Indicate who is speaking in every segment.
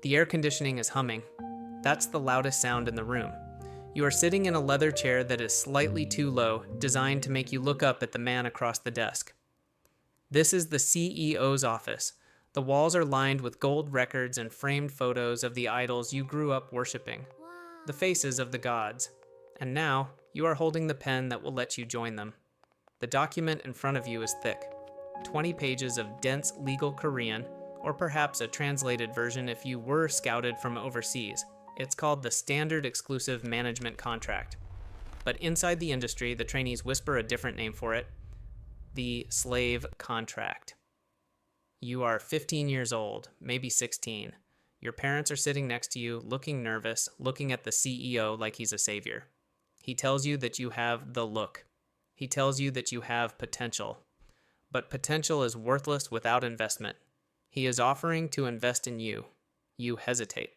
Speaker 1: The air conditioning is humming. That's the loudest sound in the room. You are sitting in a leather chair that is slightly too low, designed to make you look up at the man across the desk. This is the CEO's office. The walls are lined with gold records and framed photos of the idols you grew up worshiping, the faces of the gods. And now, you are holding the pen that will let you join them. The document in front of you is thick, 20 pages of dense legal Korean, or perhaps a translated version if you were scouted from overseas. It's called the Standard Exclusive Management Contract. But inside the industry, the trainees whisper a different name for it: the slave contract. You are 15 years old, maybe 16. Your parents are sitting next to you, looking nervous, looking at the CEO like he's a savior. He tells you that you have the look. He tells you that you have potential. But potential is worthless without investment. He is offering to invest in you. You hesitate.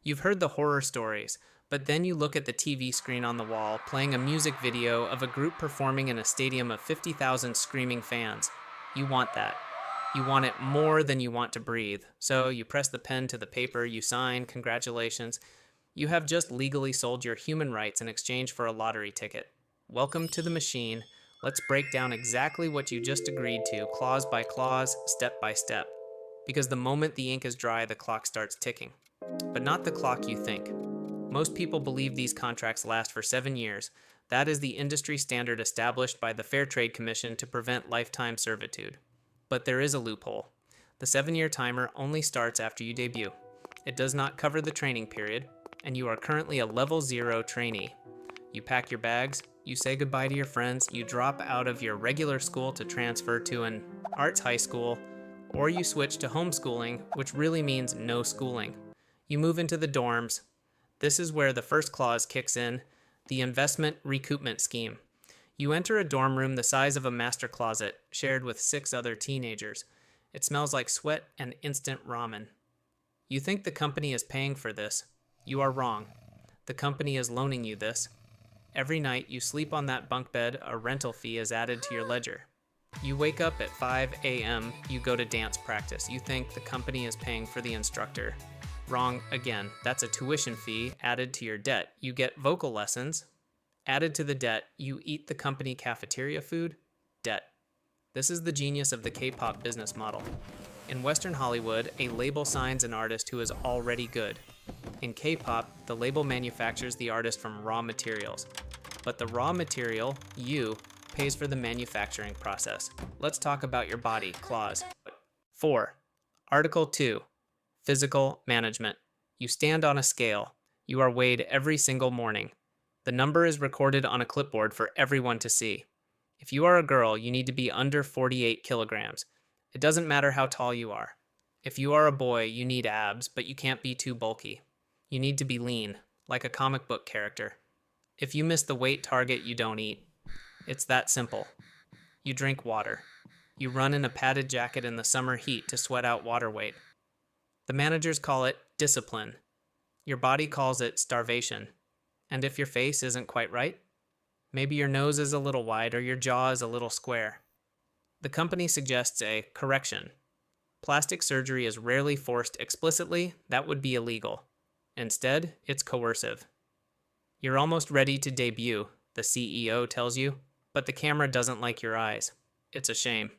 Speaker 1: You've heard the horror stories, but then you look at the TV screen on the wall, playing a music video of a group performing in a stadium of 50,000 screaming fans. You want that. You want it more than you want to breathe. So you press the pen to the paper, you sign, congratulations. You have just legally sold your human rights in exchange for a lottery ticket. Welcome to the machine. Let's break down exactly what you just agreed to, clause by clause, step by step. Because the moment the ink is dry, the clock starts ticking. But not the clock you think. Most people believe these contracts last for 7 years. That is the industry standard established by the Fair Trade Commission to prevent lifetime servitude. But there is a loophole. The 7-year timer only starts after you debut. It does not cover the training period, and you are currently a level 0 trainee. You pack your bags, you say goodbye to your friends, you drop out of your regular school to transfer to an arts high school, or you switch to homeschooling, which really means no schooling. You move into the dorms. This is where the first clause kicks in, the investment recoupment scheme. You enter a dorm room the size of a master closet, shared with 6 other teenagers. It smells like sweat and instant ramen. You think the company is paying for this. You are wrong. The company is loaning you this. Every night you sleep on that bunk bed, a rental fee is added to your ledger. You wake up at 5 a.m., you go to dance practice. You think the company is paying for the instructor. Wrong again. That's a tuition fee added to your debt. You get vocal lessons. Added to the debt, you eat the company cafeteria food. Debt. This is the genius of the K-pop business model. In Western Hollywood, a label signs an artist who is already good. In K-pop, the label manufactures the artist from raw materials. But the raw material, you, pays for the manufacturing process. Let's talk about your body, clause. 4. Article 2. Physical management. You stand on a scale. You are weighed every single morning. The number is recorded on a clipboard for everyone to see. If you are a girl, you need to be under 48 kilograms. It doesn't matter how tall you are. If you are a boy, you need abs, but you can't be too bulky. You need to be lean, like a comic book character. If you miss the weight target, you don't eat. It's that simple. You drink water. You run in a padded jacket in the summer heat to sweat out water weight. The managers call it discipline. Your body calls it starvation. And if your face isn't quite right, maybe your nose is a little wide or your jaw is a little square. The company suggests a correction. Plastic surgery is rarely forced explicitly. That would be illegal. Instead, it's coercive. You're almost ready to debut, the CEO tells you, but the camera doesn't like your eyes. It's a shame.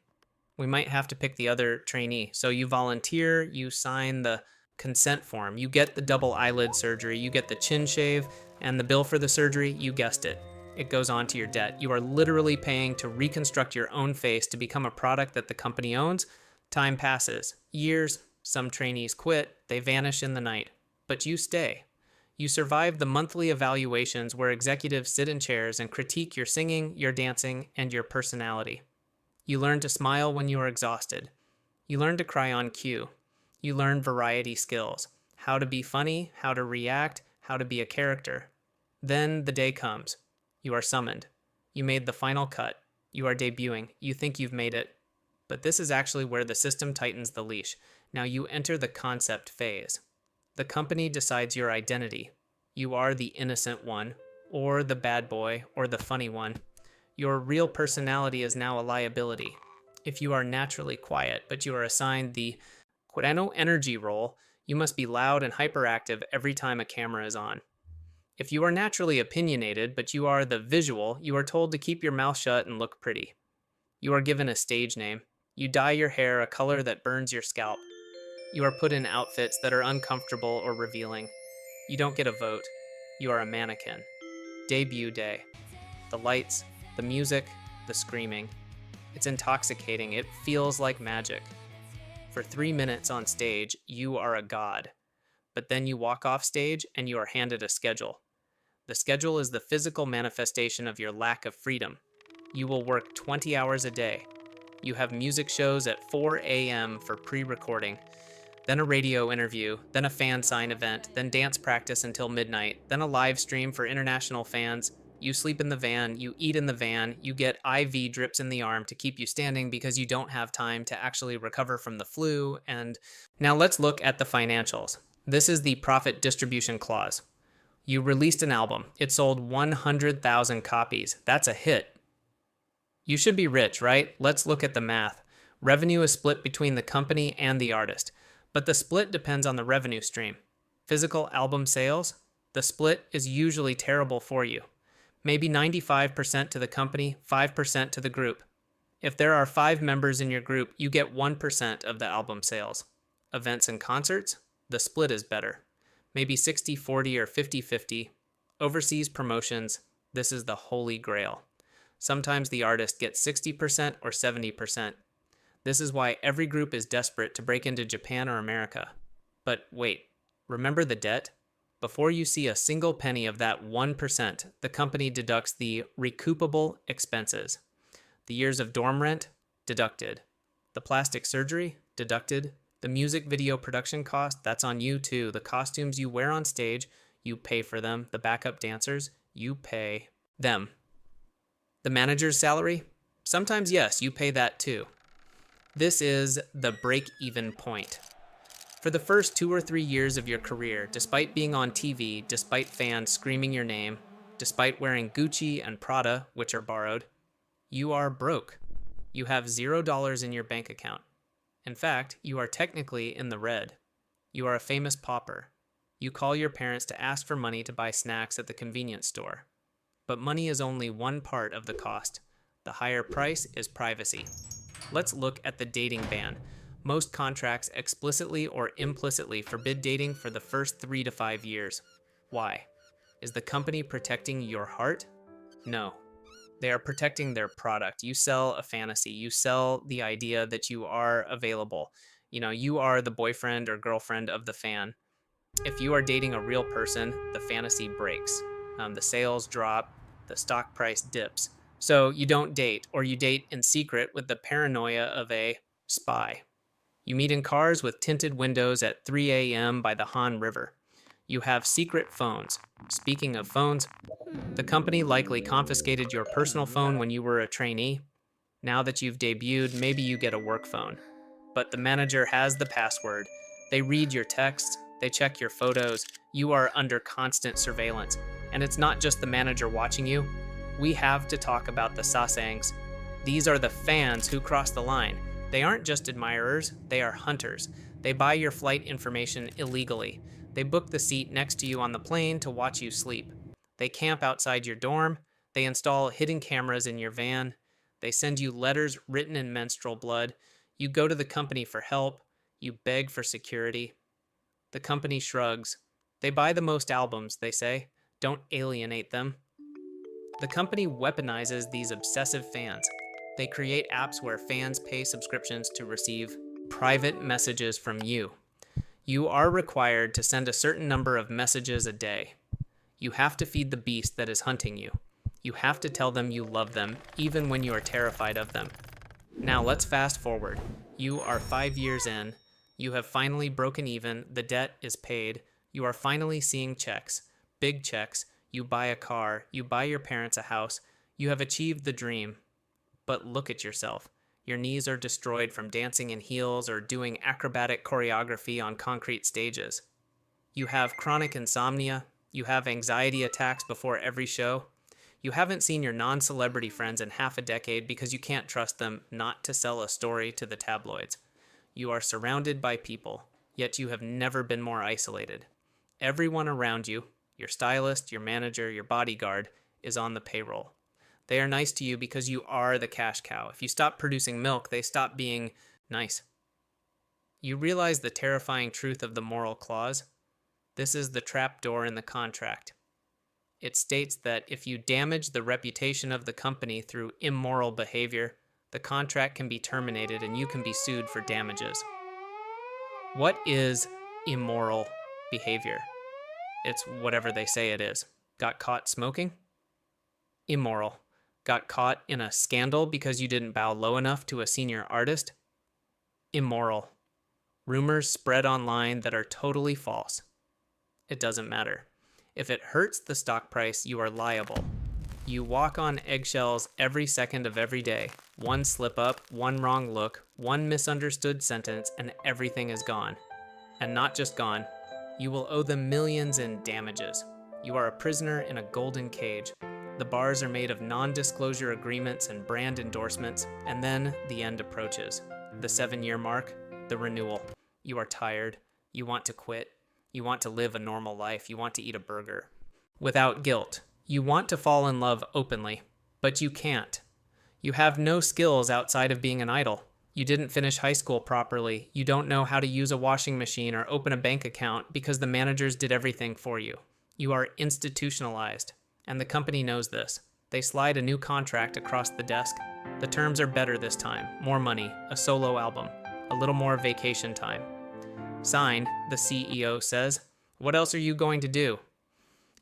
Speaker 1: We might have to pick the other trainee. So you volunteer, you sign the consent form, you get the double eyelid surgery, you get the chin shave, and the bill for the surgery, you guessed it. It goes on to your debt. You are literally paying to reconstruct your own face to become a product that the company owns. Time passes. Years. Some trainees quit. They vanish in the night. But you stay. You survive the monthly evaluations where executives sit in chairs and critique your singing, your dancing, and your personality. You learn to smile when you are exhausted. You learn to cry on cue. You learn variety skills. How to be funny, how to react, how to be a character. Then the day comes. You are summoned. You made the final cut. You are debuting. You think you've made it. But this is actually where the system tightens the leash. Now you enter the concept phase. The company decides your identity. You are the innocent one, or the bad boy, or the funny one. Your real personality is now a liability. If you are naturally quiet, but you are assigned the Kureno energy role, You must be loud and hyperactive every time a camera is on. If you are naturally opinionated, but you are the visual, you are told to keep your mouth shut and look pretty. You are given a stage name. You dye your hair a color that burns your scalp. You are put in outfits that are uncomfortable or revealing. You don't get a vote. You are a mannequin. Debut day. The lights, the music, the screaming. It's intoxicating. It feels like magic. For 3 minutes on stage, you are a god. But then you walk off stage and you are handed a schedule. The schedule is the physical manifestation of your lack of freedom. You will work 20 hours a day. You have music shows at 4 a.m. for pre-recording, then a radio interview, then a fan sign event, then dance practice until midnight, then a live stream for international fans. You sleep in the van, you eat in the van, you get IV drips in the arm to keep you standing because you don't have time to actually recover from the flu. And now let's look at the financials. This is the profit distribution clause. You released an album. It sold 100,000 copies. That's a hit. You should be rich, right? Let's look at the math. Revenue is split between the company and the artist, but the split depends on the revenue stream. Physical album sales, the split is usually terrible for you. Maybe 95% to the company, 5% to the group. If there are 5 members in your group, you get 1% of the album sales. Events and concerts, the split is better. Maybe 60-40 or 50-50. Overseas promotions, this is the holy grail. Sometimes the artist gets 60% or 70%. This is why every group is desperate to break into Japan or America. But wait, remember the debt? Before you see a single penny of that 1%, the company deducts the recoupable expenses. The years of dorm rent, deducted. The plastic surgery, deducted. The music video production cost, that's on you too. The costumes you wear on stage, you pay for them. The backup dancers, you pay them. The manager's salary, sometimes yes, you pay that too. This is the break-even point. For the first 2 or 3 years of your career, despite being on TV, despite fans screaming your name, despite wearing Gucci and Prada, which are borrowed, you are broke. You have $0 in your bank account. In fact, you are technically in the red. You are a famous pauper. You call your parents to ask for money to buy snacks at the convenience store. But money is only one part of the cost. The higher price is privacy. Let's look at the dating ban. Most contracts explicitly or implicitly forbid dating for the first 3 to 5 years. Why? Is the company protecting your heart? No. They are protecting their product. You sell a fantasy. You sell the idea that you are available. You are the boyfriend or girlfriend of the fan. If you are dating a real person, the fantasy breaks. The sales drop, the stock price dips. So you don't date, or you date in secret with the paranoia of a spy. You meet in cars with tinted windows at 3 a.m. by the Han River. You have secret phones. Speaking of phones, the company likely confiscated your personal phone when you were a trainee. Now that you've debuted, maybe you get a work phone. But the manager has the password. They read your texts, they check your photos. You are under constant surveillance. And it's not just the manager watching you. We have to talk about the sasaengs. These are the fans who cross the line. They aren't just admirers, they are hunters. They buy your flight information illegally. They book the seat next to you on the plane to watch you sleep. They camp outside your dorm. They install hidden cameras in your van. They send you letters written in menstrual blood. You go to the company for help. You beg for security. The company shrugs. They buy the most albums, they say. Don't alienate them. The company weaponizes these obsessive fans. They create apps where fans pay subscriptions to receive private messages from you. You are required to send a certain number of messages a day. You have to feed the beast that is hunting you. You have to tell them you love them, even when you are terrified of them. Now let's fast forward. You are 5 years in. You have finally broken even. The debt is paid. You are finally seeing checks, big checks. You buy a car. You buy your parents a house. You have achieved the dream. But look at yourself. Your knees are destroyed from dancing in heels or doing acrobatic choreography on concrete stages. You have chronic insomnia. You have anxiety attacks before every show. You haven't seen your non-celebrity friends in half a decade because you can't trust them not to sell a story to the tabloids. You are surrounded by people. yet you have never been more isolated. Everyone around you, your stylist, your manager, your bodyguard, is on the payroll. They are nice to you because you are the cash cow. If you stop producing milk, they stop being nice. You realize the terrifying truth of the moral clause. This is the trapdoor in the contract. It states that if you damage the reputation of the company through immoral behavior, the contract can be terminated and you can be sued for damages. What is immoral behavior? It's whatever they say it is. Got caught smoking? Immoral. Got caught in a scandal because you didn't bow low enough to a senior artist? Immoral. Rumors spread online that are totally false. It doesn't matter. If it hurts the stock price, you are liable. You walk on eggshells every second of every day. One slip up, one wrong look, one misunderstood sentence, and everything is gone. And not just gone, you will owe them millions in damages. You are a prisoner in a golden cage. The bars are made of non-disclosure agreements and brand endorsements, and then the end approaches. The 7-year mark, the renewal. You are tired. You want to quit. You want to live a normal life. You want to eat a burger. Without guilt. You want to fall in love openly, but you can't. You have no skills outside of being an idol. You didn't finish high school properly. You don't know how to use a washing machine or open a bank account because the managers did everything for you. You are institutionalized, and the company knows this. They slide a new contract across the desk. The terms are better this time. More money, a solo album, a little more vacation time. Sign, the CEO says. What else are you going to do?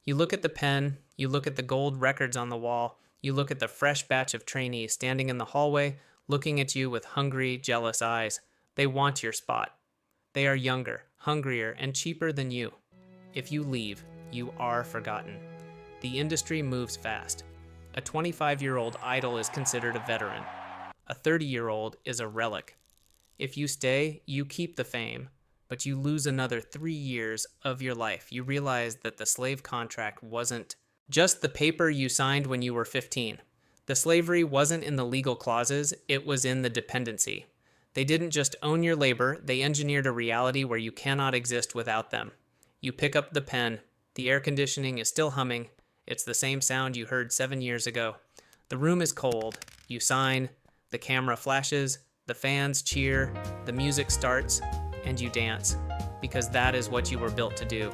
Speaker 1: You look at the pen, you look at the gold records on the wall, you look at the fresh batch of trainees standing in the hallway, looking at you with hungry, jealous eyes. They want your spot. They are younger, hungrier, and cheaper than you. If you leave, you are forgotten. The industry moves fast. A 25-year-old idol is considered a veteran. A 30-year-old is a relic. If you stay, you keep the fame, but you lose another 3 years of your life. You realize that the slave contract wasn't just the paper you signed when you were 15. The slavery wasn't in the legal clauses, it was in the dependency. They didn't just own your labor, they engineered a reality where you cannot exist without them. You pick up the pen, the air conditioning is still humming, it's the same sound you heard 7 years ago. The room is cold, you sign, the camera flashes, the fans cheer, the music starts, and you dance, because that is what you were built to do.